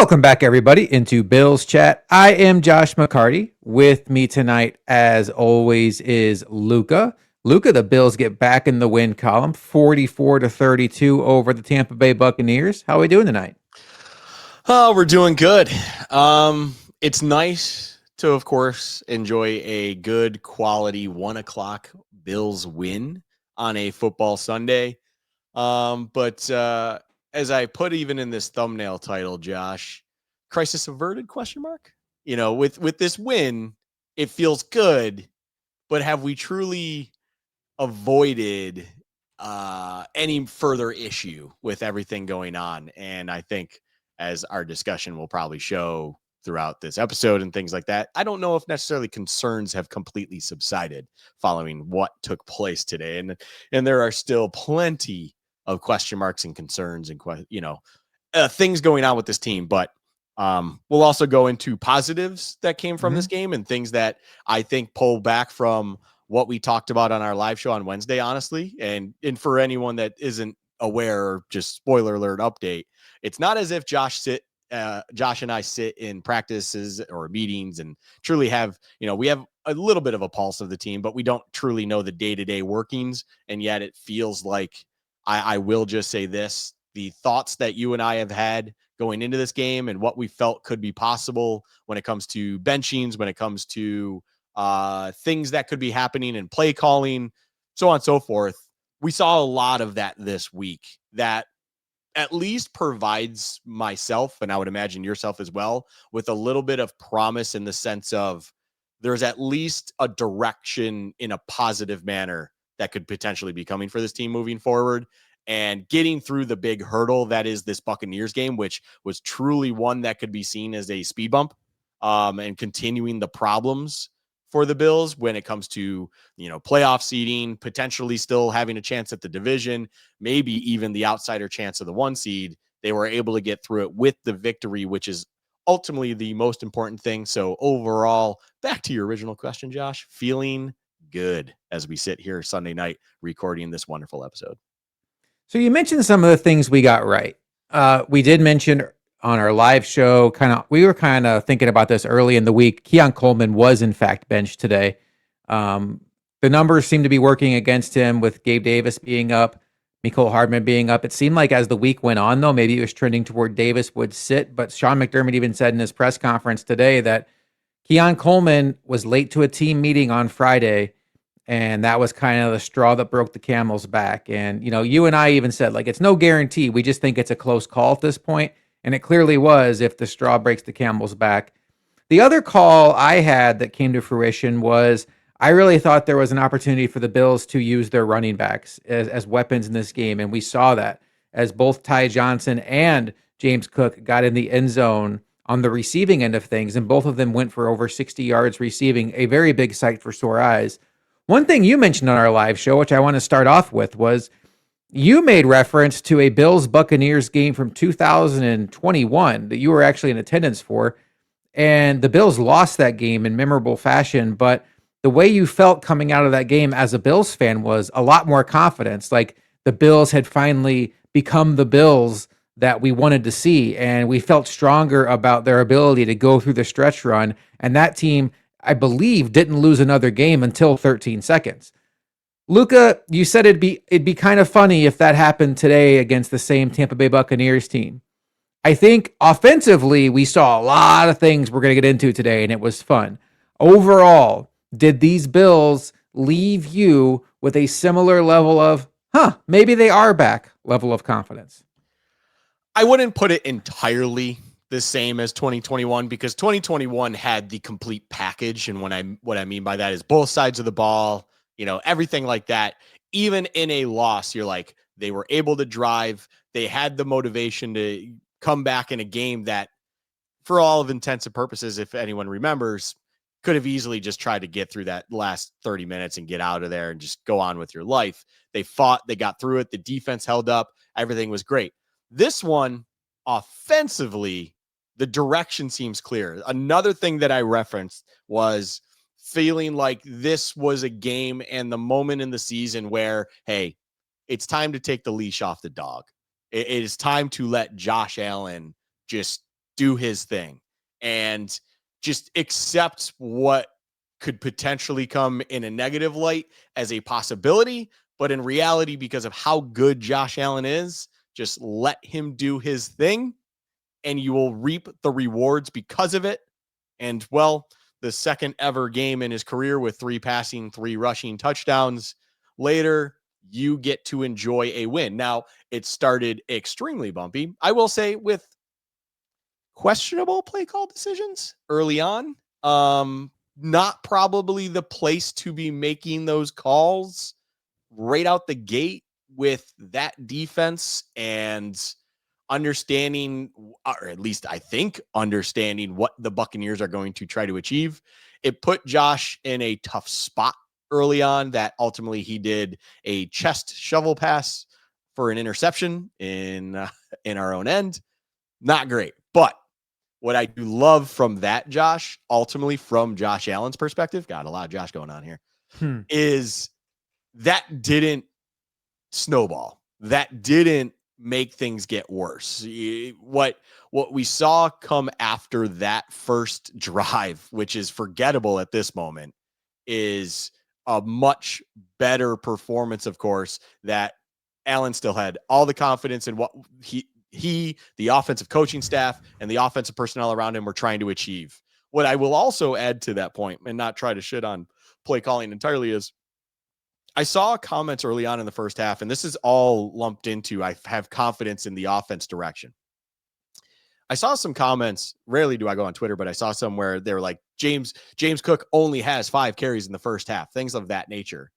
Welcome back, everybody, into Bills Chat. I am Josh McCarty. With me tonight, as always, is Luka. Luka, the Bills get back in the win column, 44-32 over the Tampa Bay Buccaneers. How are we doing tonight? Oh, we're doing good. It's nice to, of course, enjoy a good quality 1 o'clock Bills win on a football Sunday. But as I put even in this thumbnail title, Josh, crisis averted question mark. With this win, it feels good, but have we truly avoided any further issue with everything going on? And I think, as our discussion will probably show throughout this episode and things like that, I don't know if necessarily concerns have completely subsided following what took place today. And there are still plenty of question marks and concerns and things going on with this team. But we'll also go into positives that came from this game and things that I think pull back from what we talked about on our live show on Wednesday, honestly. And for anyone that isn't aware, just spoiler alert update, it's not as if Josh and I sit in practices or meetings and truly have, we have a little bit of a pulse of the team, but we don't truly know the day-to-day workings. And yet it feels like, I will just say this, the thoughts that you and I have had going into this game and what we felt could be possible when it comes to benchings, when it comes to things that could be happening in play calling, so on and so forth. We saw a lot of that this week that at least provides myself, and I would imagine yourself as well, with a little bit of promise in the sense of there's at least a direction in a positive manner that could potentially be coming for this team moving forward. And getting through the big hurdle that is this Buccaneers game, which was truly one that could be seen as a speed bump, and continuing the problems for the Bills when it comes to, playoff seeding, potentially still having a chance at the division, maybe even the outsider chance of the 1 seed. They were able to get through it with the victory, which is ultimately the most important thing. So overall, back to your original question, Josh, feeling good as we sit here Sunday night recording this wonderful episode. So you mentioned some of the things we got right. We did mention on our live show, we were kind of thinking about this early in the week. Keon Coleman was in fact benched today. The numbers seem to be working against him with Gabe Davis being up, Mecole Hardman being up. It seemed like as the week went on, though, maybe it was trending toward Davis would sit. But Sean McDermott even said in his press conference today that Keon Coleman was late to a team meeting on Friday, and that was kind of the straw that broke the camel's back. And, you and I even said, like, it's no guarantee. We just think it's a close call at this point. And it clearly was if the straw breaks the camel's back. The other call I had that came to fruition was I really thought there was an opportunity for the Bills to use their running backs as weapons in this game. And we saw that as both Ty Johnson and James Cook got in the end zone on the receiving end of things. And both of them went for over 60 yards receiving, a very big sight for sore eyes. One thing you mentioned on our live show, which I want to start off with, was you made reference to a Bills Buccaneers game from 2021 that you were actually in attendance for. And the Bills lost that game in memorable fashion. But the way you felt coming out of that game as a Bills fan was a lot more confidence. Like the Bills had finally become the Bills that we wanted to see. And we felt stronger about their ability to go through the stretch run. And that team, I believe, didn't lose another game until 13 seconds. Luka, you said it'd be kind of funny if that happened today against the same Tampa Bay Buccaneers team. I think offensively, we saw a lot of things we're going to get into today, and it was fun. Overall, did these Bills leave you with a similar level of, maybe they are back level of confidence? I wouldn't put it entirely the same as 2021 because 2021 had the complete package. And what I mean by that is both sides of the ball, everything like that. Even in a loss, you're like, they were able to drive. They had the motivation to come back in a game that, for all of intents and purposes, if anyone remembers, could have easily just tried to get through that last 30 minutes and get out of there and just go on with your life. They fought, they got through it. The defense held up. Everything was great. This one, offensively, the direction seems clear. Another thing that I referenced was feeling like this was a game and the moment in the season where, hey, it's time to take the leash off the dog. It is time to let Josh Allen just do his thing and just accept what could potentially come in a negative light as a possibility. But in reality, because of how good Josh Allen is, just let him do his thing and you will reap the rewards because of it. And well, the second ever game in his career with 3 passing, 3 rushing touchdowns later, you get to enjoy a win. Now, it started extremely bumpy, I will say, with questionable play call decisions early on. Not probably the place to be making those calls right out the gate with that defense and understanding, or at least I think understanding what the Buccaneers are going to try to achieve. It put Josh in a tough spot early on that ultimately he did a chest shovel pass for an interception in our own end. Not great, but what I do love from that, Josh, ultimately from Josh Allen's perspective, got a lot of Josh going on here, is that didn't snowball. That didn't make things get worse. What we saw come after that first drive, which is forgettable at this moment, is a much better performance, of course, that Allen still had all the confidence in what the offensive coaching staff and the offensive personnel around him were trying to achieve. What I will also add to that point and not try to shit on play calling entirely is I saw comments early on in the first half, and this is all lumped into I have confidence in the offense direction. I saw some comments. Rarely do I go on Twitter, but I saw some where they were like, James Cook only has 5 carries in the first half, things of that nature.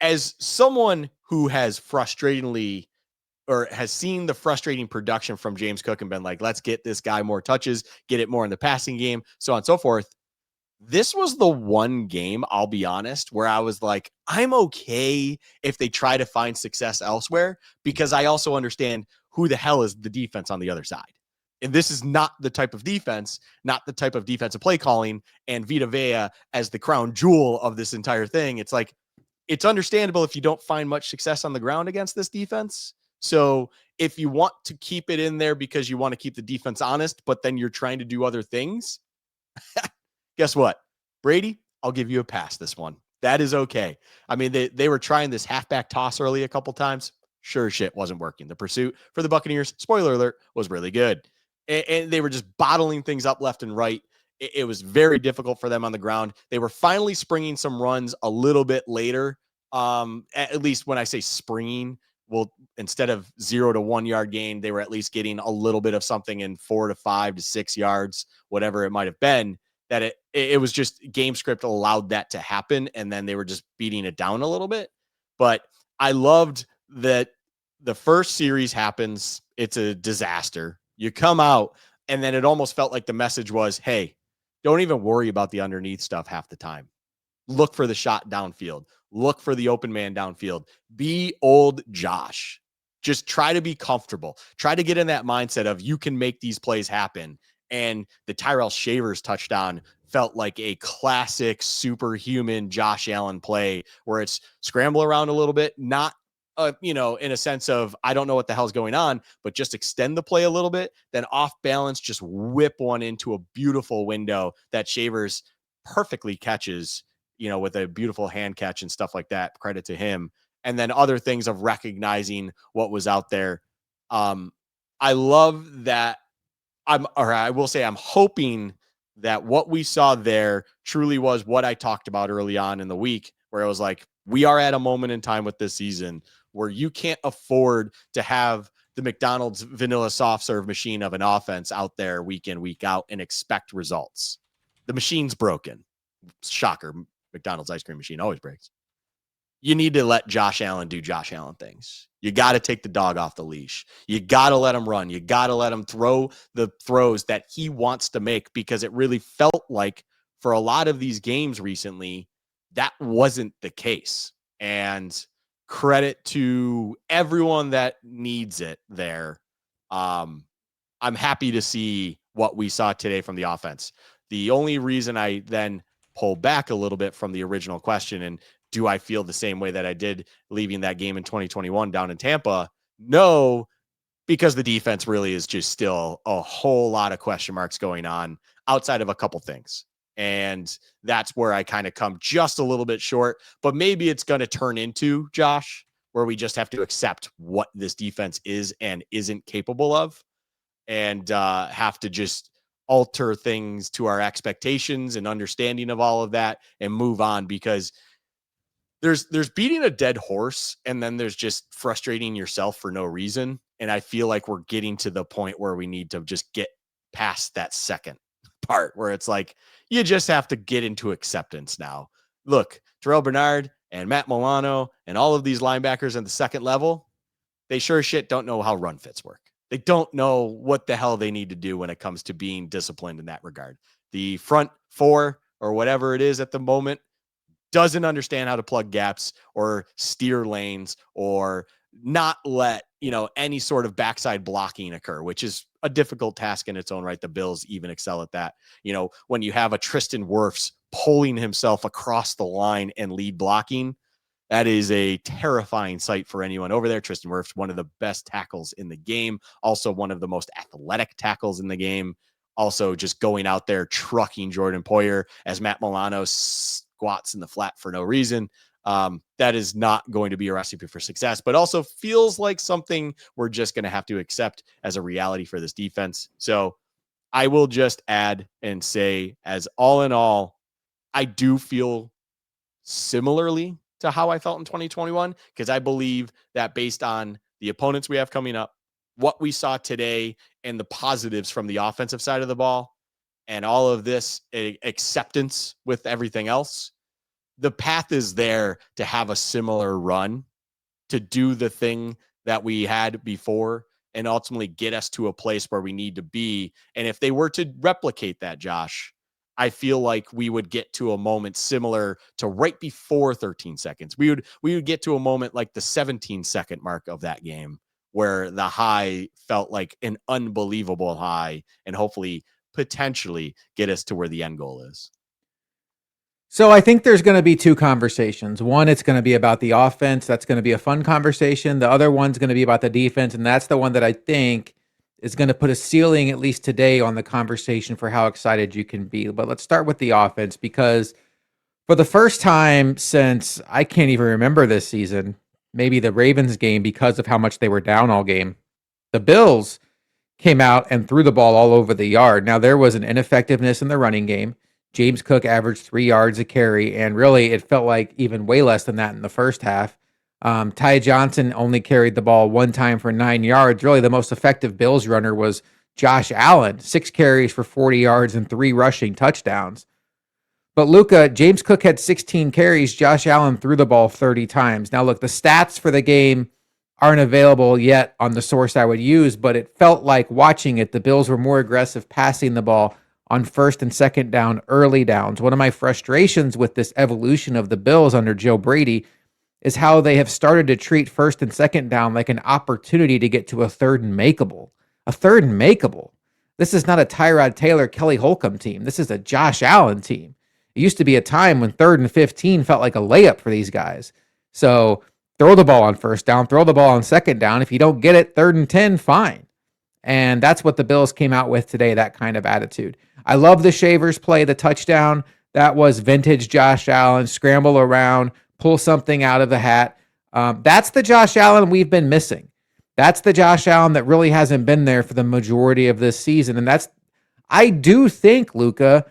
As someone who has frustratingly or has seen the frustrating production from James Cook and been like, let's get this guy more touches, get it more in the passing game, so on and so forth. This was the one game, I'll be honest, where I was like, I'm okay if they try to find success elsewhere, because I also understand who the hell is the defense on the other side. And this is not the type of defense, not the type of defensive play calling, and Vita Vea as the crown jewel of this entire thing. It's like, it's understandable if you don't find much success on the ground against this defense. So if you want to keep it in there because you want to keep the defense honest, but then you're trying to do other things, guess what? Brady, I'll give you a pass this one. That is okay. I mean, they were trying this halfback toss early a couple times. Sure shit wasn't working. The pursuit for the Buccaneers, spoiler alert, was really good. And they were just bottling things up left and right. It was very difficult for them on the ground. They were finally springing some runs a little bit later. At least when I say springing, well, instead of 0 to 1 yard gain, they were at least getting a little bit of something in 4 to 5 to 6 yards, whatever it might have been. That it was just game script allowed that to happen, and then they were just beating it down a little bit. But I loved that the first series happens. It's a disaster. You come out, and then it almost felt like the message was, hey, don't even worry about the underneath stuff half the time. Look for the shot downfield. Look for the open man downfield. Be old Josh. Just try to be comfortable. Try to get in that mindset of you can make these plays happen. And the Tyrell Shavers touchdown felt like a classic superhuman Josh Allen play where it's scramble around a little bit, not in a sense of I don't know what the hell's going on, but just extend the play a little bit, then off balance, just whip one into a beautiful window that Shavers perfectly catches, with a beautiful hand catch and stuff like that. Credit to him. And then other things of recognizing what was out there. I love that. I will say I'm hoping that what we saw there truly was what I talked about early on in the week, where it was like, we are at a moment in time with this season where you can't afford to have the McDonald's vanilla soft serve machine of an offense out there week in, week out and expect results. The machine's broken. Shocker. McDonald's ice cream machine always breaks. You need to let Josh Allen do Josh Allen things. You got to take the dog off the leash. You got to let him run. You got to let him throw the throws that he wants to make, because it really felt like for a lot of these games recently, that wasn't the case. And credit to everyone that needs it there. I'm happy to see what we saw today from the offense. The only reason I then pull back a little bit from the original question and do I feel the same way that I did leaving that game in 2021 down in Tampa? No, because the defense really is just still a whole lot of question marks going on outside of a couple things. And that's where I kind of come just a little bit short, but maybe it's going to turn into, Josh, where we just have to accept what this defense is and isn't capable of, and have to just alter things to our expectations and understanding of all of that and move on, because there's beating a dead horse, and then there's just frustrating yourself for no reason. And I feel like we're getting to the point where we need to just get past that second part, where it's like you just have to get into acceptance now. Look, Terrell Bernard and Matt Milano and all of these linebackers at the second level, they sure as shit don't know how run fits work. They don't know what the hell they need to do when it comes to being disciplined in that regard. The front four or whatever it is at the moment doesn't understand how to plug gaps or steer lanes or not let, any sort of backside blocking occur, which is a difficult task in its own right. The Bills even excel at that. When you have a Tristan Wirfs pulling himself across the line and lead blocking, that is a terrifying sight for anyone over there. Tristan Wirfs, one of the best tackles in the game, also one of the most athletic tackles in the game. Also just going out there trucking Jordan Poyer as Matt Milano squats in the flat for no reason. That is not going to be a recipe for success, but also feels like something we're just going to have to accept as a reality for this defense. So I will just add and say, as all in all, I do feel similarly to how I felt in 2021, because I believe that based on the opponents we have coming up, what we saw today, and the positives from the offensive side of the ball, and all of this acceptance with everything else, the path is there to have a similar run, to do the thing that we had before, and ultimately get us to a place where we need to be. And if they were to replicate that, Josh, I feel like we would get to a moment similar to right before 13 seconds. We would get to a moment like the 17-second mark of that game, where the high felt like an unbelievable high, and hopefully potentially get us to where the end goal is. So I think there's going to be two conversations. One, it's going to be about the offense. That's going to be a fun conversation. The other one's going to be about the defense, and that's the one that I think is going to put a ceiling, at least today, on the conversation for how excited you can be. But let's start with the offense, because for the first time since I can't even remember this season, maybe the Ravens game, because of how much they were down all game, the Bills came out and threw the ball all over the yard. Now, there was an ineffectiveness in the running game. James Cook averaged 3 yards a carry, and really it felt like even way less than that in the first half. Ty Johnson only carried the ball one time for 9 yards. Really, the most effective Bills runner was Josh Allen, 6 carries for 40 yards and 3 rushing touchdowns. But Luka, James Cook had 16 carries. Josh Allen threw the ball 30 times. Now, look, the stats for the game aren't available yet on the source I would use, but it felt like watching it, the Bills were more aggressive passing the ball on first and second down, early downs. One of my frustrations with this evolution of the Bills under Joe Brady is how they have started to treat first and second down like an opportunity to get to a third and makeable. A third and makeable. This is not a Tyrod Taylor, Kelly Holcomb team. This is a Josh Allen team. It used to be a time when 3rd and 15 felt like a layup for these guys. So throw the ball on first down, throw the ball on second down. If you don't get it, 3rd and 10, fine. And that's what the Bills came out with today, that kind of attitude. I love the Shavers play, the touchdown. That was vintage Josh Allen, scramble around, pull something out of the hat. That's the Josh Allen we've been missing. That's the Josh Allen that really hasn't been there for the majority of this season. And I do think, Luka,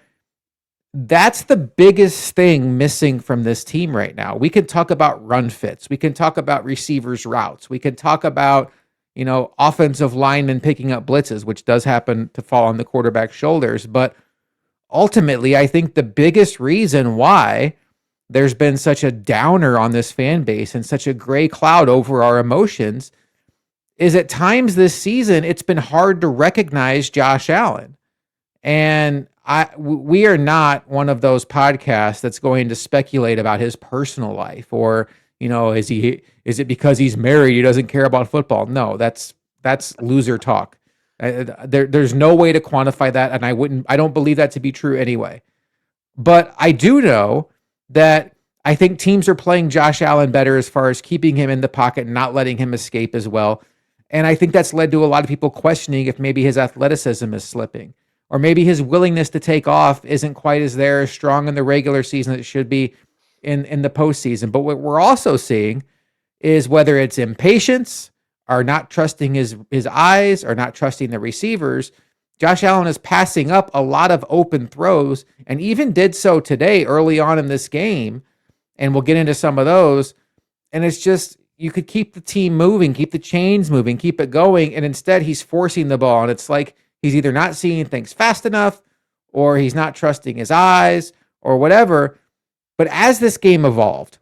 that's the biggest thing missing from this team right now. We can talk about run fits. We can talk about receivers' routes. We can talk about offensive linemen picking up blitzes, which does happen to fall on the quarterback's shoulders. But ultimately, I think the biggest reason why there's been such a downer on this fan base and such a gray cloud over our emotions is at times this season, it's been hard to recognize Josh Allen. And we are not one of those podcasts that's going to speculate about his personal life, or is it because he's married he doesn't care about football? No, that's loser talk. There's no way to quantify that, and I don't believe that to be true anyway. But I do know that I think teams are playing Josh Allen better as far as keeping him in the pocket and not letting him escape as well. And I think that's led to a lot of people questioning if maybe his athleticism is slipping, or maybe his willingness to take off isn't quite as there, as strong in the regular season as it should be in the postseason. But what we're also seeing is whether it's impatience or not trusting his eyes or not trusting the receivers, Josh Allen is passing up a lot of open throws and even did so today early on in this game. And we'll get into some of those. And it's just, you could keep the team moving, keep the chains moving, keep it going. And instead, he's forcing the ball. And it's like he's either not seeing things fast enough or he's not trusting his eyes or whatever. But as this game evolved,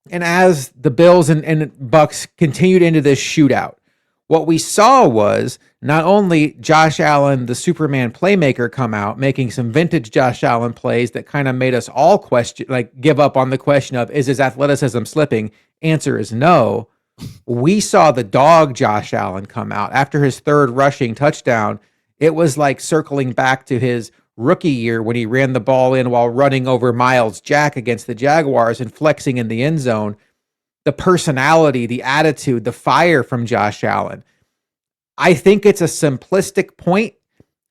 and as the Bills and Bucs continued into this shootout, what we saw was not only Josh Allen, the Superman playmaker, come out making some vintage Josh Allen plays that kind of made us all question, like give up on the question of, is his athleticism slipping? Answer is no. We saw the dog Josh Allen come out after his third rushing touchdown. It was like circling back to his rookie year when he ran the ball in while running over Miles Jack against the Jaguars and flexing in the end zone. The personality, the attitude, the fire from Josh Allen. I think it's a simplistic point.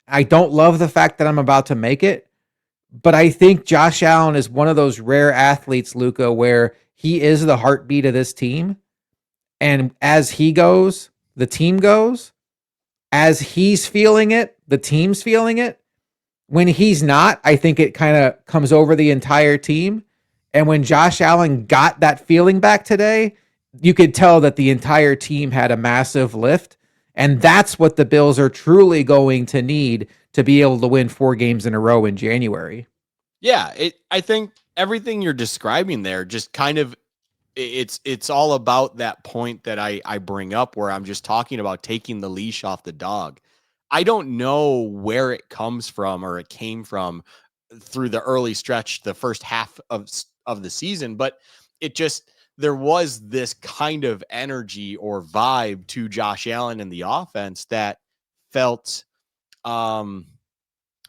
I don't love the fact that I'm about to make it, but I think Josh Allen is one of those rare athletes, Luka, where he is the heartbeat of this team. And as he goes, the team goes. As he's feeling it, the team's feeling it. When he's not, I think it kind of comes over the entire team. And when Josh Allen got that feeling back today, you could tell that the entire team had a massive lift. And that's what the Bills are truly going to need to be able to win 4 games in a row in January. Yeah, I think everything you're describing there just kind of, it's all about that point that I bring up where I'm just talking about taking the leash off the dog. I don't know where it comes from or it came from through the early stretch, the first half of the season, but it just, there was this kind of energy or vibe to Josh Allen and the offense that felt um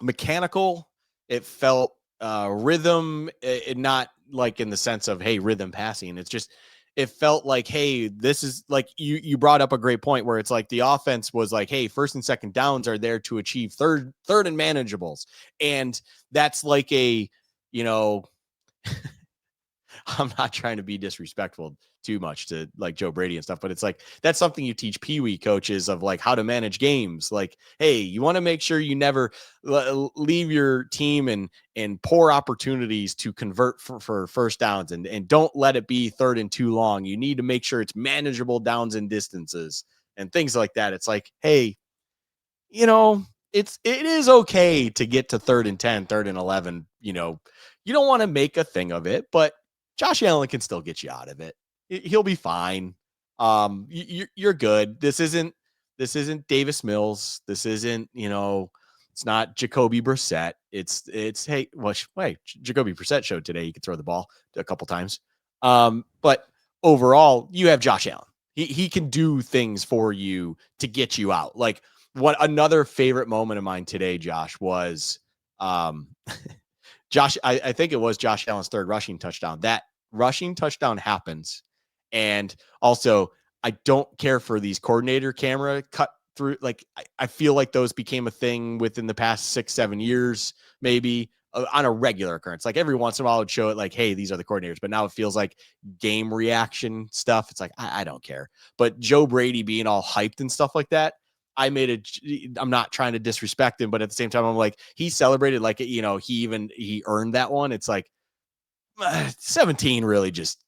mechanical. It felt rhythm, it not like in the sense of, hey, rhythm passing. It's just, it felt like, hey, this is like, you brought up a great point where it's like the offense was like, hey, first and second downs are there to achieve third and manageables. And that's like a, you know, I'm not trying to be disrespectful too much to like Joe Brady and stuff, but it's like that's something you teach Pee-wee coaches of like how to manage games. Like, hey, you want to make sure you never leave your team and poor opportunities to convert for first downs, and don't let it be third and too long. You need to make sure it's manageable downs and distances and things like that. It's like, hey, you know, it is okay to get to 3rd and 10, 3rd and 11. You know, you don't want to make a thing of it, but Josh Allen can still get you out of it. He'll be fine. You're good. This isn't Davis Mills. This isn't, you know, it's not Jacoby Brissett. It's hey, well, wait, Jacoby Brissett showed today he could throw the ball a couple times. But overall, you have Josh Allen. He can do things for you to get you out. Like, what another favorite moment of mine today, Josh, was Josh, I think it was Josh Allen's third rushing touchdown. That rushing touchdown happens. And also, I don't care for these coordinator camera cut through. Like, I feel like those became a thing within the past 6-7 years, maybe on a regular occurrence. Like every once in a while, I would show it like, hey, these are the coordinators. But now it feels like game reaction stuff. It's like, I don't care. But Joe Brady being all hyped and stuff like that, I'm not trying to disrespect him, but at the same time, I'm like, he celebrated like, you know, he earned that one. It's like 17 really just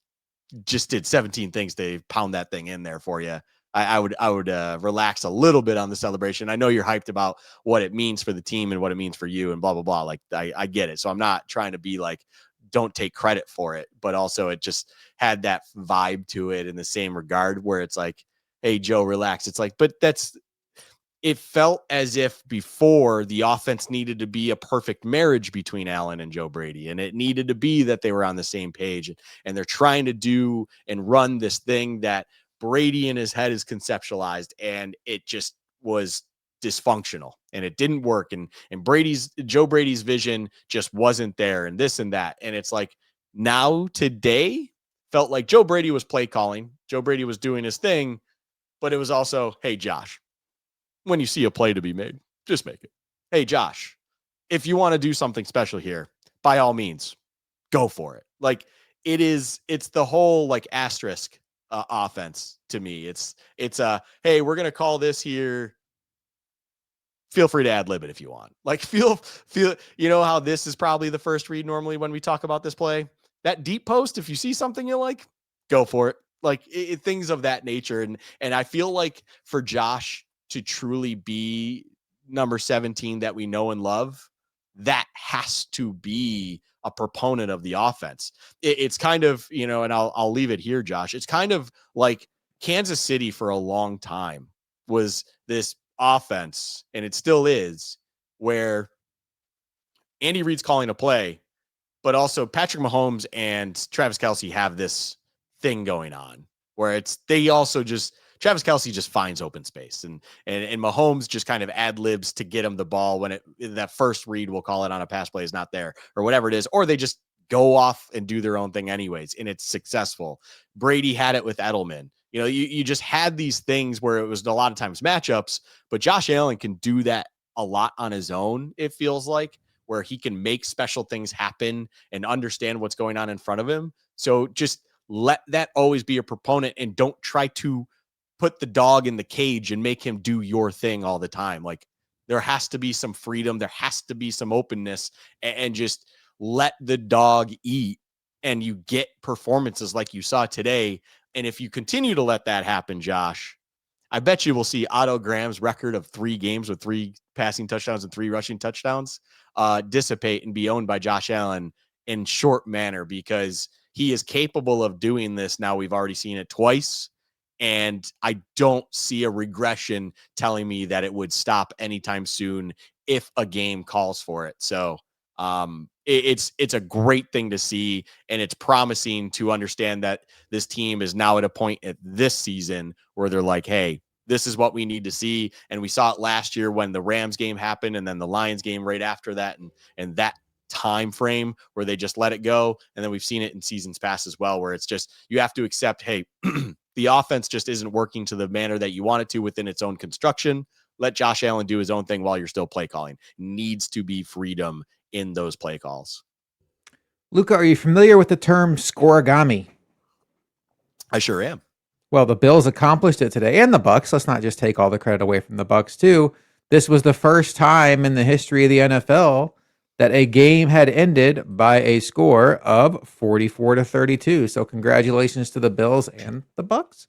did 17 things to pound that thing in there for you. I would relax a little bit on the celebration. I know you're hyped about what it means for the team and what it means for you and blah, blah, blah. Like I get it. So I'm not trying to be like, don't take credit for it, but also it just had that vibe to it in the same regard where it's like, hey, Joe, relax. It's like, but it felt as if before the offense needed to be a perfect marriage between Allen and Joe Brady. And it needed to be that they were on the same page, and they're trying to do and run this thing that Brady in his head is conceptualized. And it just was dysfunctional and it didn't work. And Joe Brady's vision just wasn't there, and this and that. And it's like, now today felt like Joe Brady was play calling. Joe Brady was doing his thing. but it was also, hey, Josh, when you see a play to be made, just make it. Hey, Josh, if you want to do something special here, by all means, go for it. Like it's the whole like asterisk offense to me. Hey, we're going to call this here. Feel free to ad lib it if you want. Like feel, you know how this is probably the first read normally when we talk about this play, that deep post. If you see something you like, go for it. Like things of that nature. And I feel like for Josh to truly be number 17 that we know and love, that has to be a proponent of the offense. It's kind of, and I'll leave it here, Josh. It's kind of like Kansas City for a long time was this offense, and it still is, where Andy Reid's calling a play, but also Patrick Mahomes and Travis Kelce have this thing going on where Travis Kelce just finds open space and Mahomes just kind of ad libs to get him the ball when that first read, we'll call it, on a pass play is not there or whatever it is, or they just go off and do their own thing anyways, and it's successful. Brady had it with Edelman. You just had these things where it was a lot of times matchups, but Josh Allen can do that a lot on his own, it feels like, where he can make special things happen and understand what's going on in front of him. So just let that always be a proponent, and don't try to put the dog in the cage and make him do your thing all the time. Like there has to be some freedom. There has to be some openness, and just let the dog eat, and you get performances like you saw today. And if you continue to let that happen, Josh, I bet you will see Otto Graham's record of 3 games with 3 passing touchdowns and 3 rushing touchdowns dissipate and be owned by Josh Allen in short manner, because he is capable of doing this. Now we've already seen it twice, and I don't see a regression telling me that it would stop anytime soon if a game calls for it. So it's a great thing to see, and it's promising to understand that this team is now at a point at this season where they're like, hey, this is what we need to see. And we saw it last year when the Rams game happened, and then the Lions game right after that, and that time frame where they just let it go. And then we've seen it in seasons past as well, where it's just, you have to accept, hey, the offense just isn't working to the manner that you want it to within its own construction. Let Josh Allen do his own thing while you're still play calling. Needs to be freedom in those play calls. Luka, are you familiar with the term scorigami? I sure am. Well, the Bills accomplished it today, and the Bucs. Let's not just take all the credit away from the Bucs too. This was the first time in the history of the NFL that a game had ended by a score of 44-32. So congratulations to the Bills and the Bucs.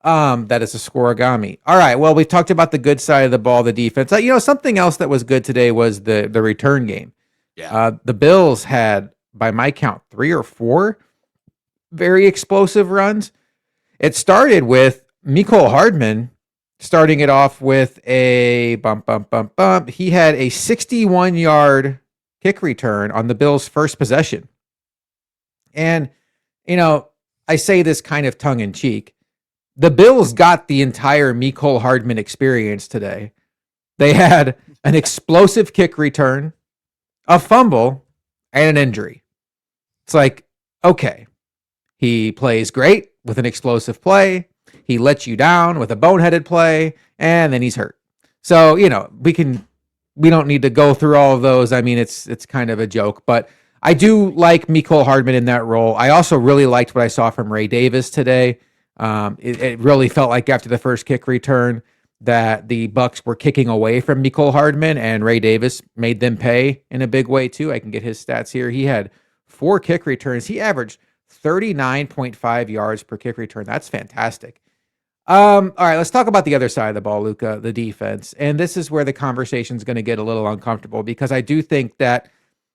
That is a scorigami. All right. Well, we talked about the good side of the ball, the defense. Something else that was good today was the return game. Yeah. The Bills had, by my count, 3 or 4 very explosive runs. It started with Mecole Hardman starting it off with a bump. He had a 61-yard kick return on the Bills' first possession. And, I say this kind of tongue in cheek. The Bills got the entire Mecole Hardman experience today. They had an explosive kick return, a fumble, and an injury. It's like, okay, he plays great with an explosive play. He lets you down with a boneheaded play, and then he's hurt. So, we don't need to go through all of those. I mean, it's kind of a joke, but I do like Mecole Hardman in that role. I also really liked what I saw from Ray Davis today. It really felt like after the first kick return that the Bucs were kicking away from Mecole Hardman, and Ray Davis made them pay in a big way too. I can get his stats here. He had 4 kick returns. He averaged 39.5 yards per kick return. That's fantastic. All right, let's talk about the other side of the ball, Luka, the defense. And this is where the conversation is going to get a little uncomfortable, because I do think that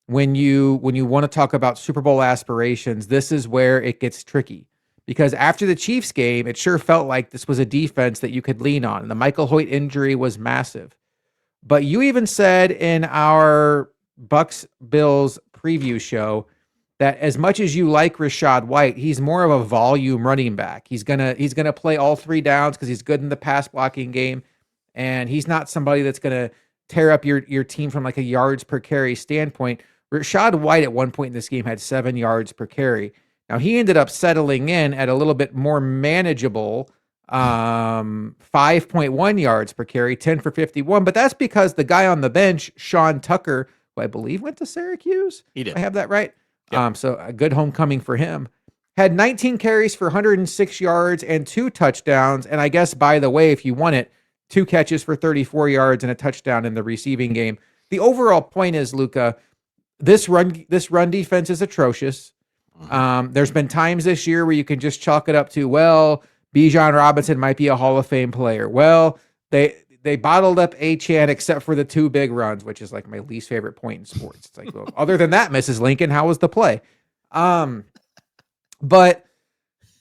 when you want to talk about Super Bowl aspirations, this is where it gets tricky. Because after the Chiefs game, it sure felt like this was a defense that you could lean on. The Michael Hoyt injury was massive. But you even said in our Bucs Bills preview show that as much as you like Rachaad White, he's more of a volume running back. He's gonna play all 3 downs because he's good in the pass blocking game, and he's not somebody that's gonna tear up your team from like a yards per carry standpoint. Rachaad White at one point in this game had 7 yards per carry. Now he ended up settling in at a little bit more manageable 5.1 yards per carry, 10 for 51. But that's because the guy on the bench, Sean Tucker, who I believe went to Syracuse. He Do did. I have that right? Yep. So a good homecoming for him. Had 19 carries for 106 yards and 2 touchdowns. And I guess, by the way, if you want it, 2 catches for 34 yards and a touchdown in the receiving game. The overall point is, Luka, this run defense is atrocious. There's been times this year where you can just chalk it up to, well, Bijan Robinson might be a Hall of Fame player. Well, they bottled up Achane except for the 2 big runs, which is like my least favorite point in sports. It's like, well, other than that, Mrs. Lincoln, how was the play? But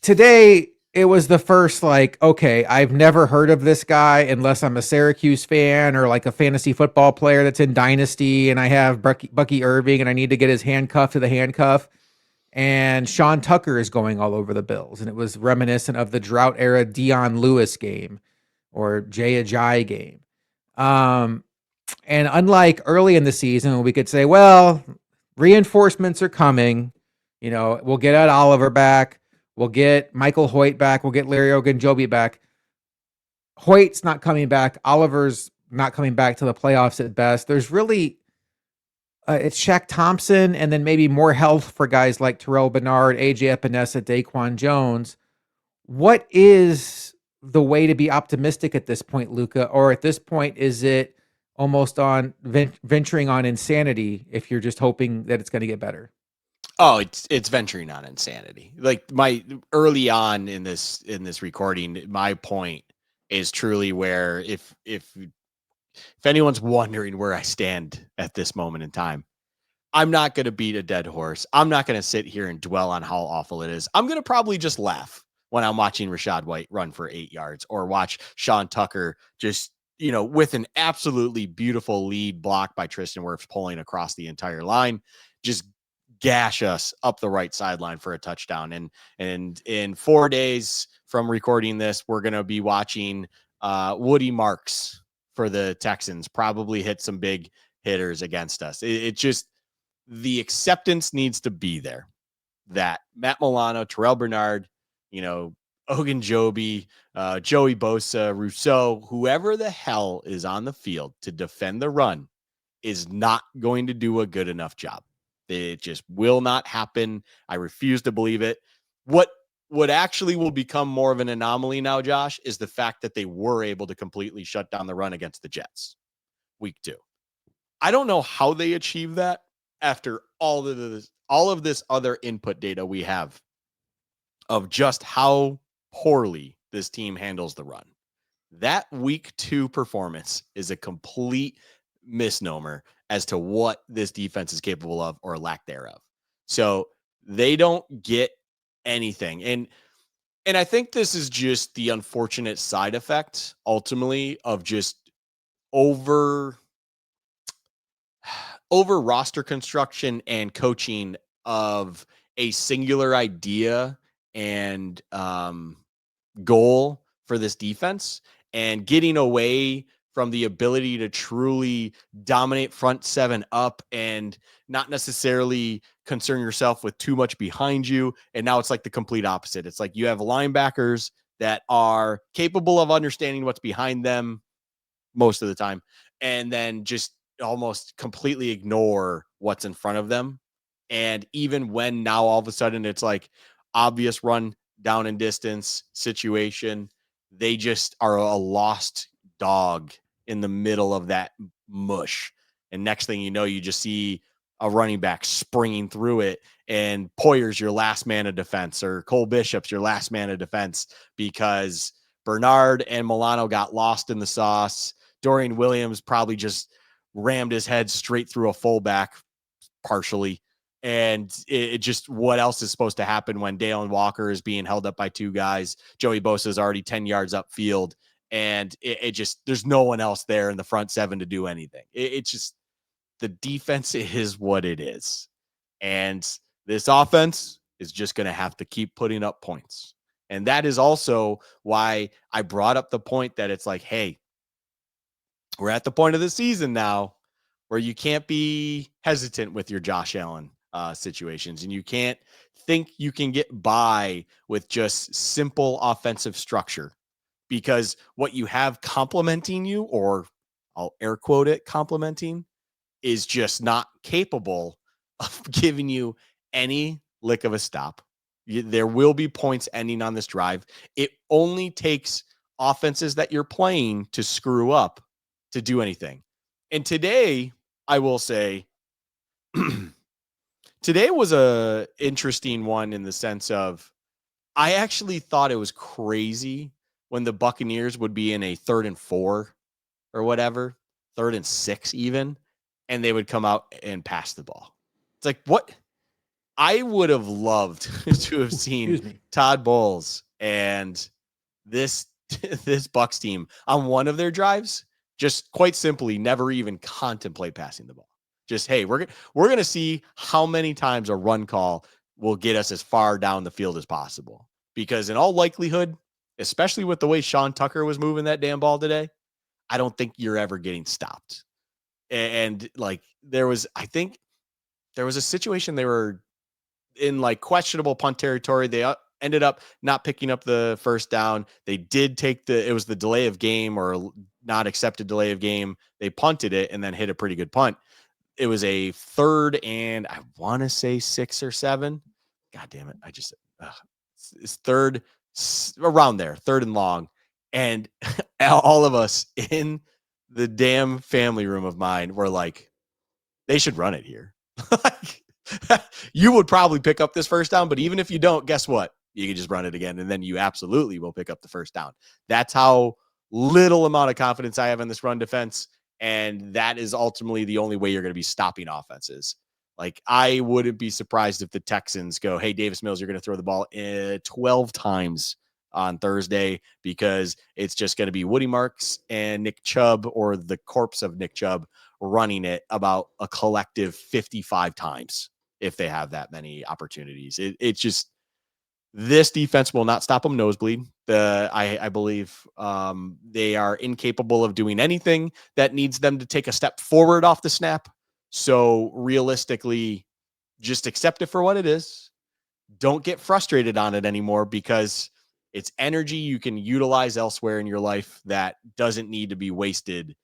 today it was the first, like, okay, I've never heard of this guy unless I'm a Syracuse fan or like a fantasy football player that's in Dynasty and I have Bucky Irving and I need to get his handcuff to the handcuff. And Sean Tucker is going all over the Bills. And it was reminiscent of the drought era Dion Lewis game or Jay Ajayi game. And unlike early in the season, when we could say, well, reinforcements are coming, we'll get Ed Oliver back. We'll get Michael Hoyt back. We'll get Larry Ogunjobi back. Hoyt's not coming back. Oliver's not coming back to the playoffs at best. There's really, it's Shaq Thompson and then maybe more health for guys like Terrell Bernard, AJ Epinesa, Daquan Jones. What is the way to be optimistic at this point, Luka? Or at this point, is it almost on venturing on insanity if you're just hoping that it's going to get better? Oh, it's venturing on insanity. Like my early on in this recording, my point is truly where if anyone's wondering where I stand at this moment in time, I'm not going to beat a dead horse. I'm not going to sit here and dwell on how awful it is. I'm going to probably just laugh when I'm watching Rachaad White run for 8 yards or watch Sean Tucker just, with an absolutely beautiful lead block by Tristan Wirfs pulling across the entire line, just gash us up the right sideline for a touchdown. And in 4 days from recording this, we're going to be watching Woody Marks for the Texans probably hit some big hitters against us. It just, the acceptance needs to be there that Matt Milano, Terrell Bernard, Ogunjobi, Joey Bosa, Rousseau, whoever the hell is on the field to defend the run is not going to do a good enough job. It just will not happen. I refuse to believe it. What actually will become more of an anomaly now, Josh, is the fact that they were able to completely shut down the run against the Jets week 2. I don't know how they achieved that after all of this other input data we have of just how poorly this team handles the run. That week 2 performance is a complete misnomer as to what this defense is capable of or lack thereof. So they don't get anything. And I think this is just the unfortunate side effect ultimately of just over roster construction and coaching of a singular idea and goal for this defense, and getting away from the ability to truly dominate front 7 up and not necessarily concern yourself with too much behind you. And now it's like the complete opposite. It's like you have linebackers that are capable of understanding what's behind them most of the time, and then just almost completely ignore what's in front of them. And even when now all of a sudden it's like obvious run down and distance situation, they just are a lost dog in the middle of that mush. And next thing you know, you just see a running back springing through it, and Poyer's your last man of defense, or Cole Bishop's your last man of defense, because Bernard and Milano got lost in the sauce. Dorian Williams probably just rammed his head straight through a fullback partially. And it just, what else is supposed to happen when Dalen Walker is being held up by 2 guys? Joey Bosa is already 10 yards upfield, and it just, there's no one else there in the front 7 to do anything. It's just, the defense is what it is. And this offense is just going to have to keep putting up points. And that is also why I brought up the point that it's like, hey, we're at the point of the season now where you can't be hesitant with your Josh Allen situations, and you can't think you can get by with just simple offensive structure. because what you have complimenting you, or I'll air quote it, complimenting, is just not capable of giving you any lick of a stop. There will be points ending on this drive. It only takes offenses that you're playing to screw up to do anything. And today, I will say, today was a interesting one in the sense of I actually thought it was crazy when the Buccaneers would be in a 3rd and 4 or whatever, 3rd and 6 even, and they would come out and pass the ball. It's like, what? I would have loved to have seen Todd Bowles and this this Bucs team on one of their drives just quite simply never even contemplate passing the ball. Just, hey, we're going to see how many times a run call will get us as far down the field as possible. Because in all likelihood, especially with the way Sean Tucker was moving that damn ball today, I don't think you're ever getting stopped. And like I think there was a situation they were in like questionable punt territory. They ended up not picking up the first down. They did take it was the delay of game or not accepted delay of game. They punted it and then hit a pretty good punt. It was a 3rd and I want to say 6 or 7. God damn it. It's 3rd around there, 3rd and long. And all of us in the damn family room of mine were like, they should run it here. Like, you would probably pick up this first down, but even if you don't, guess what? You can just run it again, and then you absolutely will pick up the first down. That's how little amount of confidence I have in this run defense, and that is ultimately the only way you're going to be stopping offenses. Like, I wouldn't be surprised if the Texans go, hey, Davis Mills, you're going to throw the ball 12 times on Thursday because it's just going to be Woody Marks and Nick Chubb, or the corpse of Nick Chubb, running it about a collective 55 times if they have that many opportunities. It's just, this defense will not stop them nosebleed. I believe they are incapable of doing anything that needs them to take a step forward off the snap. So realistically, just accept it for what it is. Don't get frustrated on it anymore, because it's energy you can utilize elsewhere in your life that doesn't need to be wasted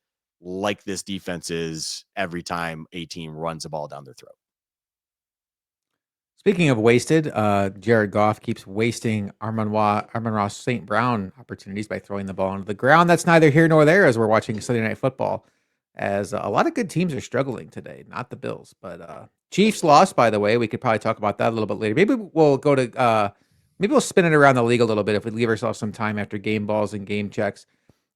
like this defense is every time a team runs a ball down their throat. Speaking of wasted, Jared Goff keeps wasting Amon-Ra St. Brown opportunities by throwing the ball into the ground. That's neither here nor there as we're watching Sunday Night Football, as a lot of good teams are struggling today. Not the Bills, but Chiefs lost, by the way. We could probably talk about that a little bit later. Maybe we'll go to maybe we'll spin it around the league a little bit if we leave ourselves some time after game balls and game checks.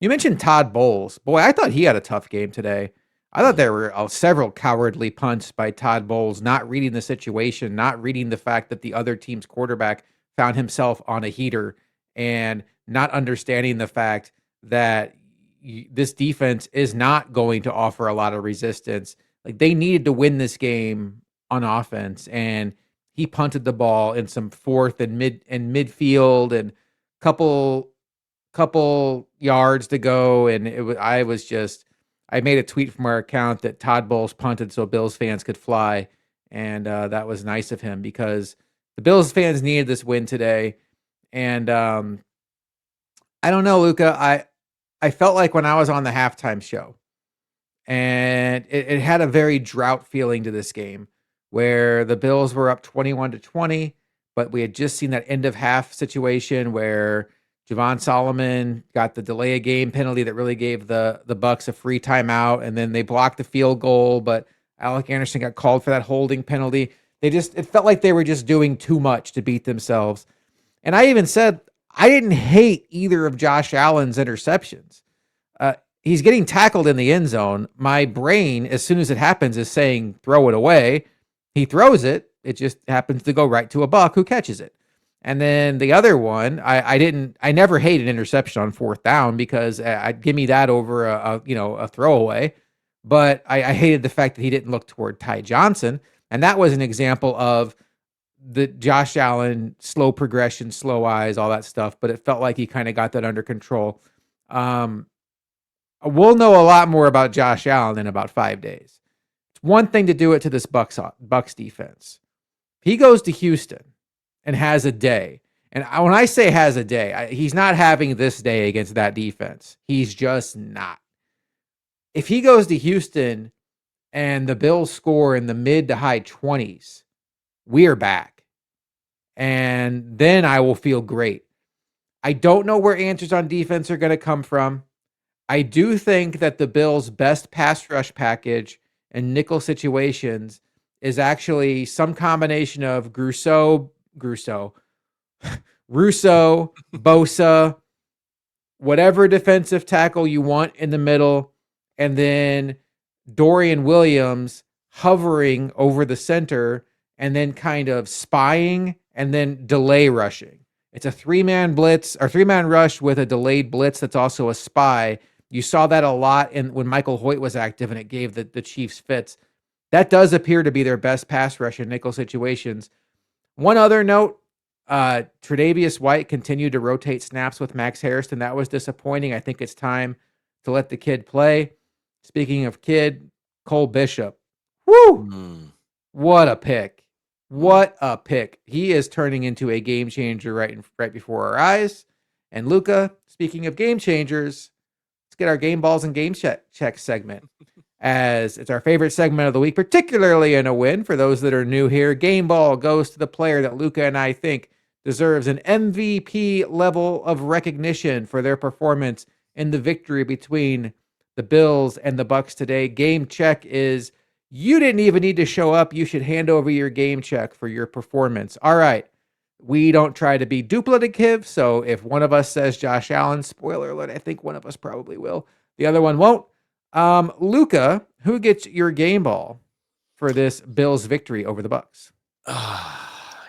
You mentioned Todd Bowles. Boy, I thought he had a tough game today. I thought there were several cowardly punts by Todd Bowles, not reading the situation, not reading the fact that the other team's quarterback found himself on a heater, and not understanding the fact that this defense is not going to offer a lot of resistance. Like, they needed to win this game on offense, and he punted the ball in some 4th and midfield and couple yards to go, and I made a tweet from our account that Todd Bowles punted so Bills fans could fly, and that was nice of him, because the Bills fans needed this win today. And I don't know, Luka, I felt like when I was on the halftime show, and it had a very drought feeling to this game, where the Bills were up 21-20, but we had just seen that end of half situation where Javon Solomon got the delay of game penalty that really gave the Bucs a free timeout, and then they blocked the field goal, but Alec Anderson got called for that holding penalty. It felt like they were just doing too much to beat themselves. And I even said I didn't hate either of Josh Allen's interceptions. He's getting tackled in the end zone. My brain, as soon as it happens, is saying throw it away. He throws it. It just happens to go right to a Buck who catches it. And then the other one, I never hate an interception on 4th down, because I'd give me that over a throwaway. But I hated the fact that he didn't look toward Ty Johnson. And that was an example of the Josh Allen slow progression, slow eyes, all that stuff. But it felt like he kind of got that under control. We'll know a lot more about Josh Allen in about 5 days. It's one thing to do it to this Bucs defense. He goes to Houston and has a day, And when I say has a day, he's not having this day against that defense. He's just not. If he goes to Houston and the Bills score in the mid to high 20s, we are back. And then I will feel great. I don't know where answers on defense are going to come from. I do think that the Bills' best pass rush package in nickel situations is actually some combination of Russo, Bosa, whatever defensive tackle you want in the middle, and then Dorian Williams hovering over the center and then kind of spying and then delay rushing. It's a 3-man blitz or 3-man rush with a delayed blitz that's also a spy. You saw that a lot when Michael Hoyt was active and it gave the Chiefs fits. That does appear to be their best pass rush in nickel situations. One other note, Tre'Davious White continued to rotate snaps with Max Harrison. That was disappointing. I think it's time to let the kid play. Speaking of kid, Cole Bishop. Woo! What a pick. What a pick. He is turning into a game changer right before our eyes. And Luka, speaking of game changers, let's get our game balls and game check segment. As it's our favorite segment of the week, particularly in a win. For those that are new here, game ball goes to the player that Luka and I think deserves an MVP level of recognition for their performance in the victory between the Bills and the Bucs today. Game check is you didn't even need to show up. You should hand over your game check for your performance. All right. We don't try to be duplicative. So if one of us says Josh Allen, spoiler alert, I think one of us probably will. The other one won't. Luka, who gets your game ball for this Bills victory over the Bucs?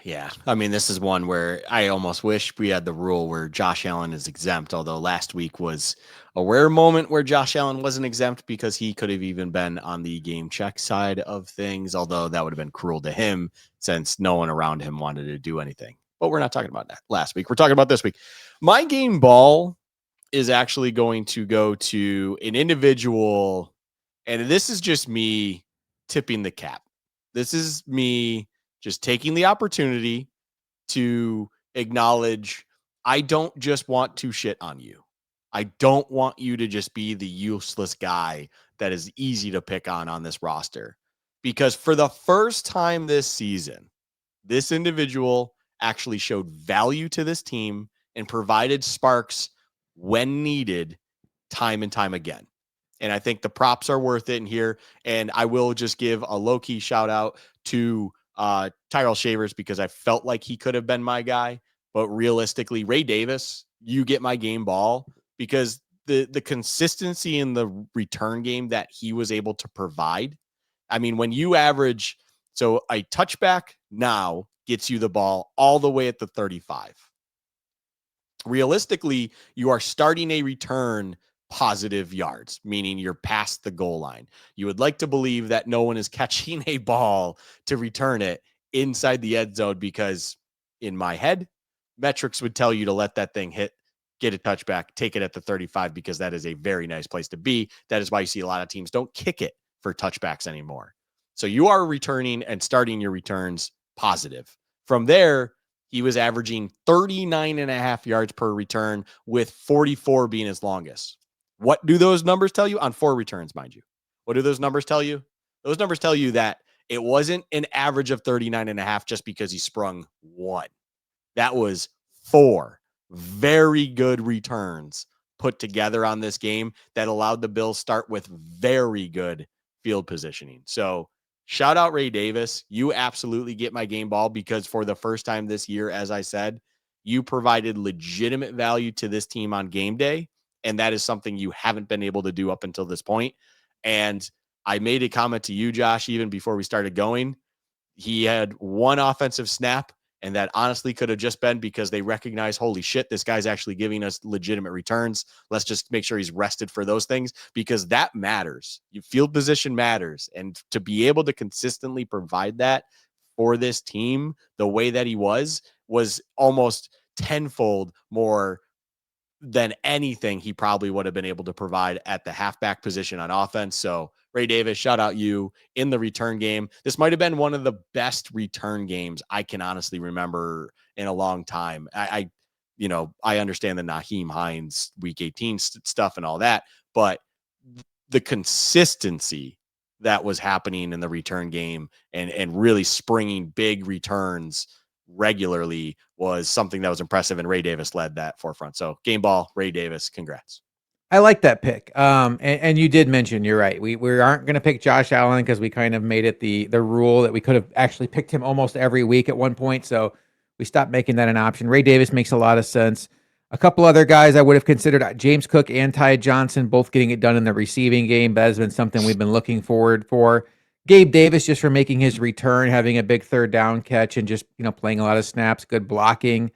Yeah. I mean, this is one where I almost wish we had the rule where Josh Allen is exempt, although last week was a rare moment where Josh Allen wasn't exempt because he could have even been on the game check side of things, although that would have been cruel to him since no one around him wanted to do anything. But we're not talking about that last week. We're talking about this week. My game ball is actually going to go to an individual, and this is just me tipping the cap. This is me just taking the opportunity to acknowledge I don't just want to shit on you. I don't want you to just be the useless guy that is easy to pick on this roster. Because for the first time this season, this individual actually showed value to this team and provided sparks when needed time and time again. And I think the props are worth it in here. And I will just give a low-key shout out to Tyrell Shavers because I felt like he could have been my guy. But realistically, Ray Davis, you get my game ball because the consistency in the return game that he was able to provide. I mean, when you average, so a touchback now gets you the ball all the way at the 35. Realistically, you are starting a return positive yards, meaning you're past the goal line. You would like to believe that no one is catching a ball to return it inside the end zone because in my head, metrics would tell you to let that thing hit, get a touchback, take it at the 35 because that is a very nice place to be. That is why you see a lot of teams don't kick it for touchbacks anymore. So you are returning and starting your returns positive. From there, he was averaging 39.5 yards per return with 44 being his longest. What do those numbers tell you on 4 returns, mind you? What do those numbers tell you? Those numbers tell you that it wasn't an average of 39.5 just because he sprung 1. That was 4 very good returns put together on this game that allowed the Bills start with very good field positioning. So shout out Ray Davis. You absolutely get my game ball because for the first time this year, as I said, you provided legitimate value to this team on game day. And that is something you haven't been able to do up until this point. And I made a comment to you, Josh, even before we started going. He had 1 offensive snap, and that honestly could have just been because they recognize, holy shit, this guy's actually giving us legitimate returns. Let's just make sure he's rested for those things because that matters. Your field position matters. And to be able to consistently provide that for this team the way that he was almost tenfold more than anything he probably would have been able to provide at the halfback position on offense. So Ray Davis, shout out you in the return game. This might have been one of the best return games I can honestly remember in a long time. I understand the Naheem Hines week 18 stuff and all that, but the consistency that was happening in the return game and really springing big returns regularly was something that was impressive. And Ray Davis led that forefront. So game ball, Ray Davis, congrats. I like that pick. And you did mention, you're right. We aren't going to pick Josh Allen because we kind of made it the rule that we could have actually picked him almost every week at one point. So we stopped making that an option. Ray Davis makes a lot of sense. A couple other guys I would have considered, James Cook and Ty Johnson, both getting it done in the receiving game. That has been something we've been looking forward for. Gabe Davis, just for making his return, having a big third down catch and just, playing a lot of snaps, good blocking.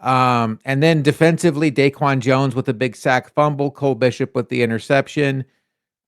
And then defensively, Daquan Jones with a big sack fumble, Cole Bishop with the interception.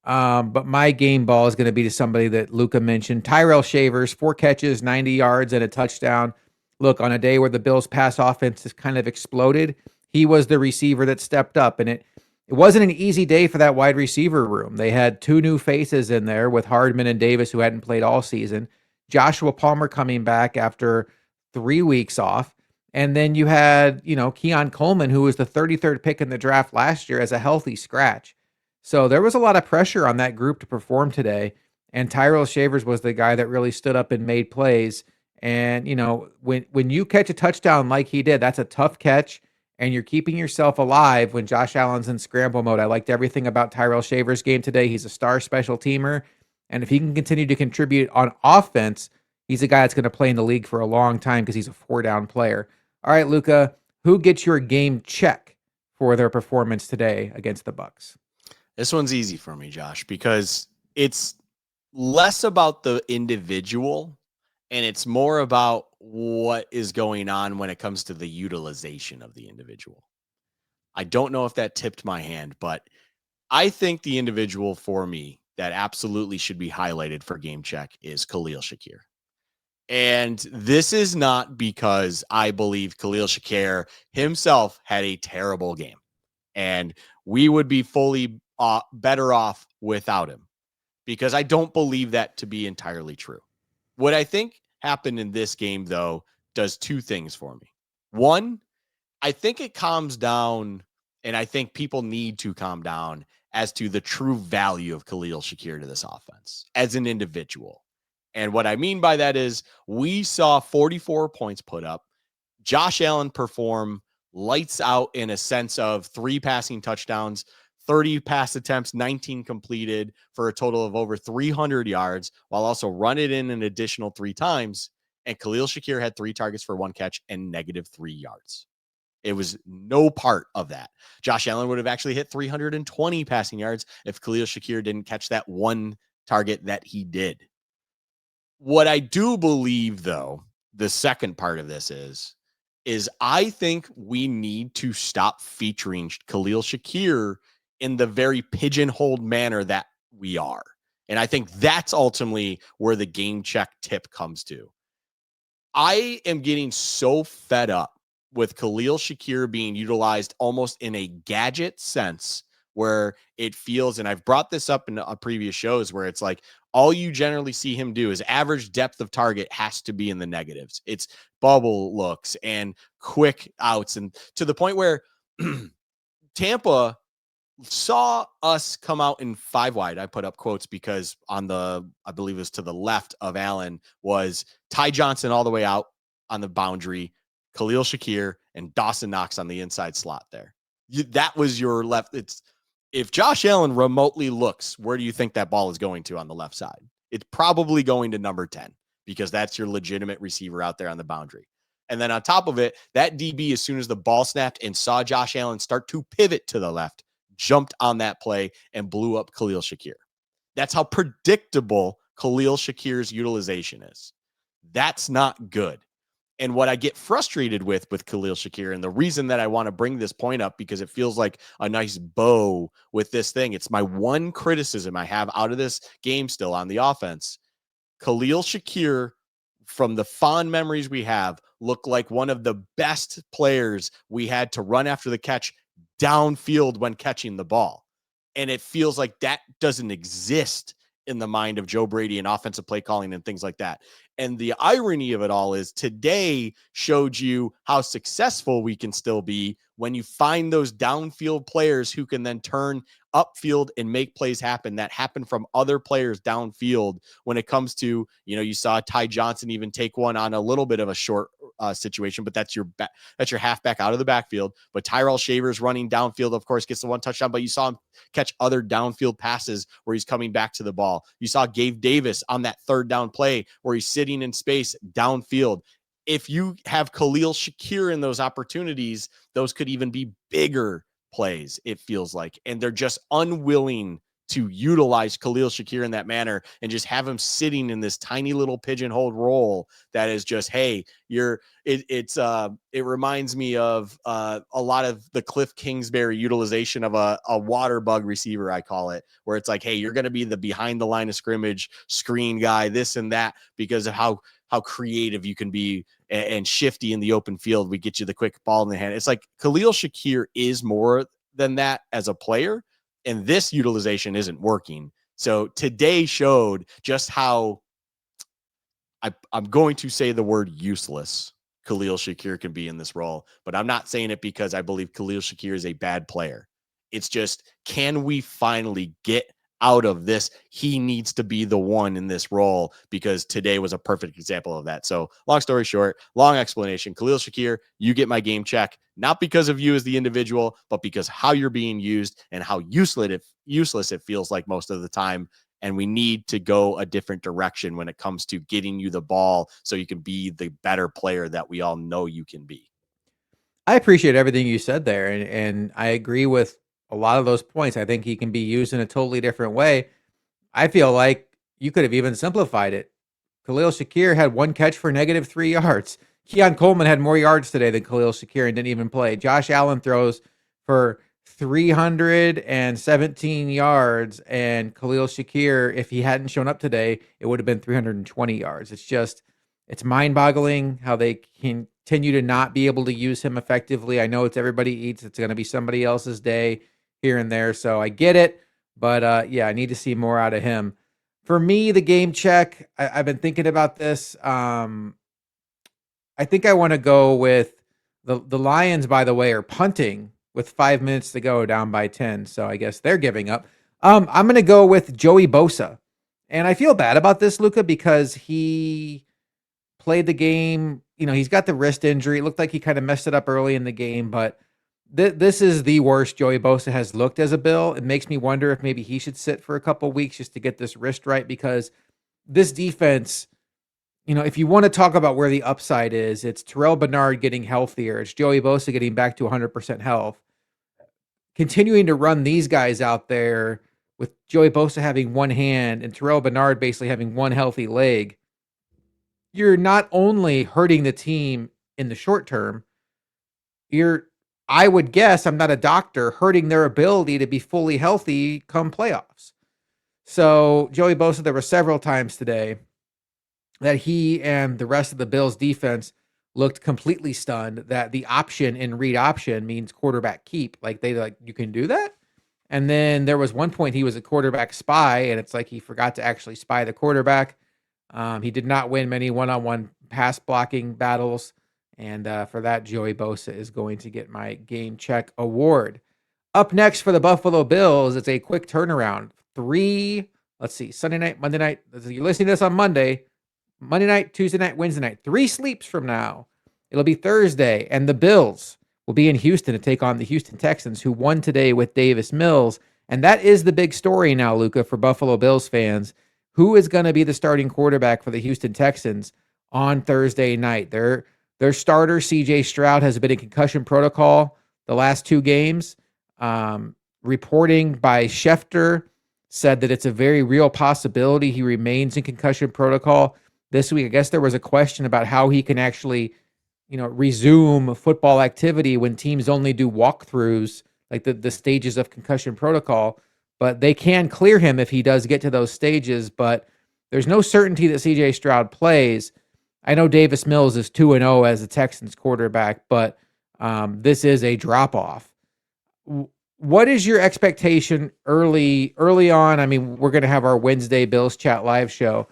But my game ball is going to be to somebody that Luka mentioned, Tyrell Shavers, 4 catches, 90 yards, and a touchdown. Look, on a day where the Bills' pass offense has kind of exploded, he was the receiver that stepped up, and it wasn't an easy day for that wide receiver room. They had 2 new faces in there with Hardman and Davis, who hadn't played all season. Joshua Palmer coming back after 3 weeks off. And then you had, Keon Coleman, who was the 33rd pick in the draft last year, as a healthy scratch. So there was a lot of pressure on that group to perform today. And Tyrell Shavers was the guy that really stood up and made plays. And, when you catch a touchdown like he did, that's a tough catch. And you're keeping yourself alive when Josh Allen's in scramble mode. I liked everything about Tyrell Shavers' game today. He's a star special teamer. And if he can continue to contribute on offense, he's a guy that's going to play in the league for a long time because he's a 4-down player. All right, Luka, who gets your game check for their performance today against the Bucs? This one's easy for me, Josh, because it's less about the individual and it's more about what is going on when it comes to the utilization of the individual. I don't know if that tipped my hand, but I think the individual for me that absolutely should be highlighted for game check is Khalil Shakir. And this is not because I believe Khalil Shakir himself had a terrible game and we would be fully better off without him, because I don't believe that to be entirely true. What I think happened in this game, though, does 2 things for me. One, I think it calms down, and I think people need to calm down as to the true value of Khalil Shakir to this offense as an individual. And what I mean by that is we saw 44 points put up. Josh Allen perform lights out in a sense of 3 passing touchdowns, 30 pass attempts, 19 completed for a total of over 300 yards, while also running in an additional 3 times. And Khalil Shakir had 3 targets for 1 catch and -3 yards. It was no part of that. Josh Allen would have actually hit 320 passing yards if Khalil Shakir didn't catch that 1 target that he did. What I do believe, though, the second part of this is I think we need to stop featuring Khalil Shakir in the very pigeonholed manner that we are. And I think that's ultimately where the game check tip comes to. I am getting so fed up with Khalil Shakir being utilized almost in a gadget sense, where it feels, and I've brought this up in previous shows, where it's like all you generally see him do is average depth of target has to be in the negatives. It's bubble looks and quick outs, and to the point where Tampa saw us come out in 5 wide. I put up quotes because on the, I believe it was to the left of Allen, was Ty Johnson all the way out on the boundary, Khalil Shakir, and Dawson Knox on the inside slot there. That was your left. It's, if Josh Allen remotely looks, where do you think that ball is going to on the left side? It's probably going to number 10, because that's your legitimate receiver out there on the boundary. And then on top of it, that DB, as soon as the ball snapped and saw Josh Allen start to pivot to the left, jumped on that play and blew up Khalil Shakir. That's how predictable Khalil Shakir's utilization is. That's not good. And what I get frustrated with Khalil Shakir, and the reason that I want to bring this point up, because it feels like a nice bow with this thing. It's my one criticism I have out of this game still on the offense. Khalil Shakir, from the fond memories we have, looked like one of the best players we had to run after the catch downfield when catching the ball. And it feels like that doesn't exist in the mind of Joe Brady and offensive play calling and things like that. And the irony of it all is today showed you how successful we can still be when you find those downfield players who can then turn upfield and make plays happen that happen from other players downfield. When it comes to, you saw Ty Johnson even take one on a little bit of a short situation, but that's your halfback out of the backfield. But Tyrell Shavers running downfield, of course, gets the one touchdown, but you saw him catch other downfield passes where he's coming back to the ball. You saw Gabe Davis on that third down play where he's sitting in space downfield. If you have Khalil Shakir in those opportunities, those could even be bigger plays, it feels like. And they're just unwilling to utilize Khalil Shakir in that manner and just have him sitting in this tiny little pigeonholed role that is just, hey, it reminds me of a lot of the Cliff Kingsbury utilization of a water bug receiver, I call it, where it's like, hey, you're going to be the behind the line of scrimmage screen guy, this and that, because of how creative you can be and shifty in the open field. We get you the quick ball in the hand. It's like Khalil Shakir is more than that as a player, and this utilization isn't working. So today showed just how I'm going to say the word useless Khalil Shakir can be in this role, but I'm not saying it because I believe Khalil Shakir is a bad player. It's just, can we finally get out of this? He needs to be the one in this role, because today was a perfect example of that. So long story short, long explanation. Khalil Shakir, you get my game check, not because of you as the individual, but because how you're being used and how useless it feels like most of the time. And we need to go a different direction when it comes to getting you the ball so you can be the better player that we all know you can be. I appreciate everything you said there, and I agree with a lot of those points. I think he can be used in a totally different way. I feel like you could have even simplified it. Khalil Shakir had one catch for -3 yards. Keon Coleman had more yards today than Khalil Shakir and didn't even play. Josh Allen throws for 317 yards, and Khalil Shakir, if he hadn't shown up today, it would have been 320 yards. It's mind-boggling how they continue to not be able to use him effectively. I know it's everybody eats. It's going to be somebody else's day here and there, so I get it. But yeah, I need to see more out of him. For me, the game check, I've been thinking about this. I think I want to go with the Lions, by the way, are punting with 5 minutes to go, down by 10. So I guess they're giving up. I'm going to go with Joey Bosa. And I feel bad about this, Luka, because he played the game. He's got the wrist injury. It looked like he kind of messed it up early in the game, but this is the worst Joey Bosa has looked as a Bill. It makes me wonder if maybe he should sit for a couple weeks just to get this wrist right, because this defense, if you want to talk about where the upside is, it's Terrell Bernard getting healthier. It's Joey Bosa getting back to 100% health. Continuing to run these guys out there with Joey Bosa having one hand and Terrell Bernard basically having one healthy leg, you're not only hurting the team in the short term, I would guess, I'm not a doctor, hurting their ability to be fully healthy come playoffs. So Joey Bosa, there were several times today that he and the rest of the Bills defense looked completely stunned that the option in read option means quarterback keep. You can do that? And then there was one point he was a quarterback spy, and it's like he forgot to actually spy the quarterback. He did not win many one-on-one pass blocking battles. And for that, Joey Bosa is going to get my game check award. Up next for the Buffalo Bills, it's a quick turnaround. Sunday night, Monday night. You're listening to this on Monday night, Tuesday night, Wednesday night. 3 sleeps from now, it'll be Thursday, and the Bills will be in Houston to take on the Houston Texans, who won today with Davis Mills. And that is the big story now, Luka, for Buffalo Bills fans. Who is going to be the starting quarterback for the Houston Texans on Thursday night? Their starter, C.J. Stroud, has been in concussion protocol the last 2 games. Reporting by Schefter said that it's a very real possibility he remains in concussion protocol this week. I guess there was a question about how he can actually, resume football activity when teams only do walkthroughs, like the stages of concussion protocol. But they can clear him if he does get to those stages. But there's no certainty that C.J. Stroud plays. I know Davis Mills is 2-0 as the Texans quarterback, but this is a drop-off. What is your expectation early on? I mean, we're going to have our Wednesday Bills Chat live show.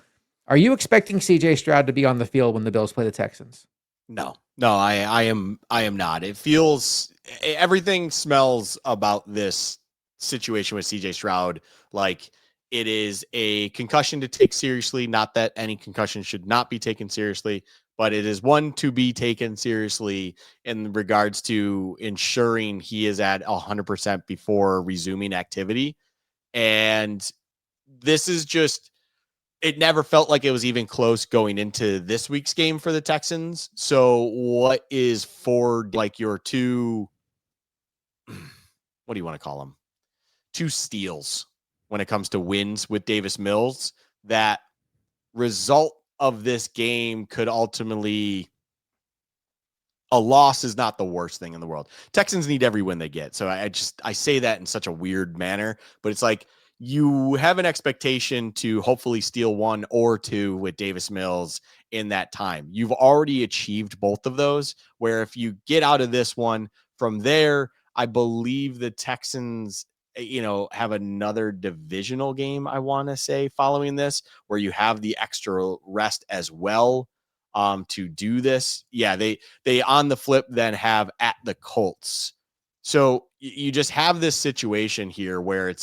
Are you expecting CJ Stroud to be on the field when the Bills play the Texans? No, I am not. It feels everything smells about this situation with CJ Stroud like it is a concussion to take seriously. Not that any concussion should not be taken seriously, but it is one to be taken seriously in regards to ensuring he is at 100% before resuming activity. And this is just it never felt like it was even close going into this week's game for the Texans. So what is for like your two, what do you want to call them? Two steals when it comes to wins with Davis Mills. That result of this game could ultimately, a loss is not the worst thing in the world. Texans need every win they get. So I say that in such a weird manner, but it's like you have an expectation to hopefully steal one or two with Davis Mills in that time. You've already achieved both of those, where if you get out of this one from there, I believe the Texans, have another divisional game, I want to say, following this, where you have the extra rest as well to do this. Yeah, they on the flip then have at the Colts. So you just have this situation here where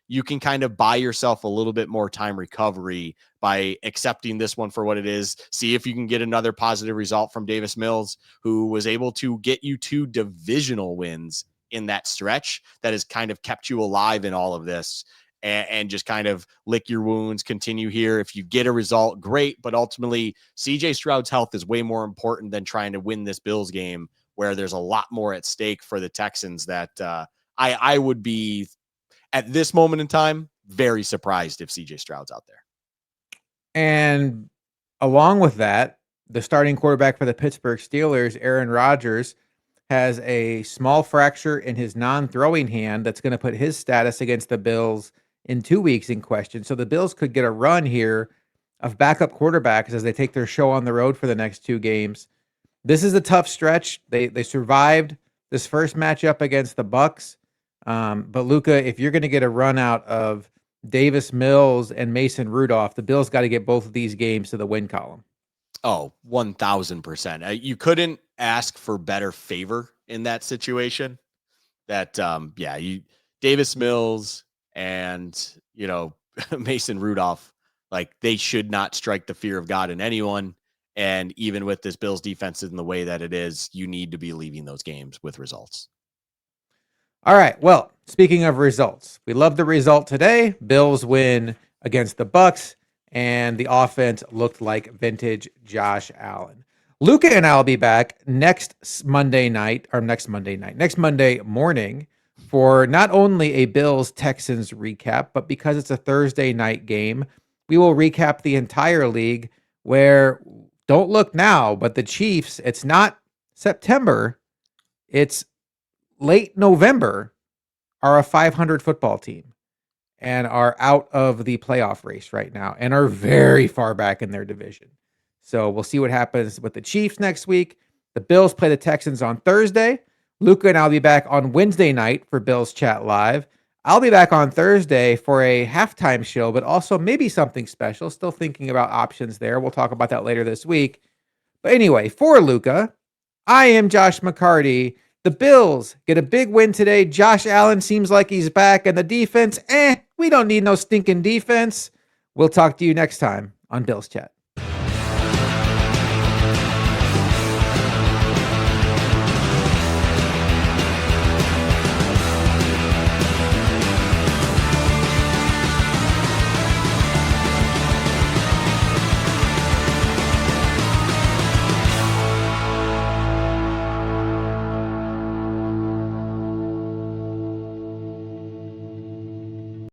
you can kind of buy yourself a little bit more time recovery by accepting this one for what it is. See if you can get another positive result from Davis Mills, who was able to get you 2 divisional wins in that stretch that has kind of kept you alive in all of this. And just kind of lick your wounds, continue here. If you get a result, great. But ultimately, CJ Stroud's health is way more important than trying to win this Bills game, where there's a lot more at stake for the Texans that I would be, at this moment in time, very surprised if CJ Stroud's out there. And along with that, the starting quarterback for the Pittsburgh Steelers, Aaron Rodgers, has a small fracture in his non-throwing hand that's going to put his status against the Bills in 2 weeks in question. So the Bills could get a run here of backup quarterbacks as they take their show on the road for the next 2 games. This is a tough stretch. They survived this first matchup against the Bucs. But Luka, if you're going to get a run out of Davis Mills and Mason Rudolph, the Bills got to get both of these games to the win column. Oh, 1000%. You couldn't ask for better favor in that situation. That Davis Mills and Mason Rudolph, like, they should not strike the fear of God in anyone. And even with this Bills defense in the way that it is, you need to be leaving those games with results. All right. Well, speaking of results, we love the result today. Bills win against the Bucs, and the offense looked like vintage Josh Allen. Luka and I will be back next Monday morning for not only a Bills-Texans recap, but because it's a Thursday night game, we will recap the entire league where, don't look now, but the Chiefs, it's not September, it's late November, are a 500 football team and are out of the playoff race right now and are very far back in their division. So we'll see what happens with the Chiefs next week. The Bills play the Texans on Thursday. Luka and I'll be back on Wednesday night for Bills Chat Live. I'll be back on Thursday for a halftime show, but also maybe something special. Still thinking about options there. We'll talk about that later this week. But anyway, for Luka, I am Josh McCarty. The Bills get a big win today. Josh Allen seems like he's back, and the defense, we don't need no stinking defense. We'll talk to you next time on Bills Chat.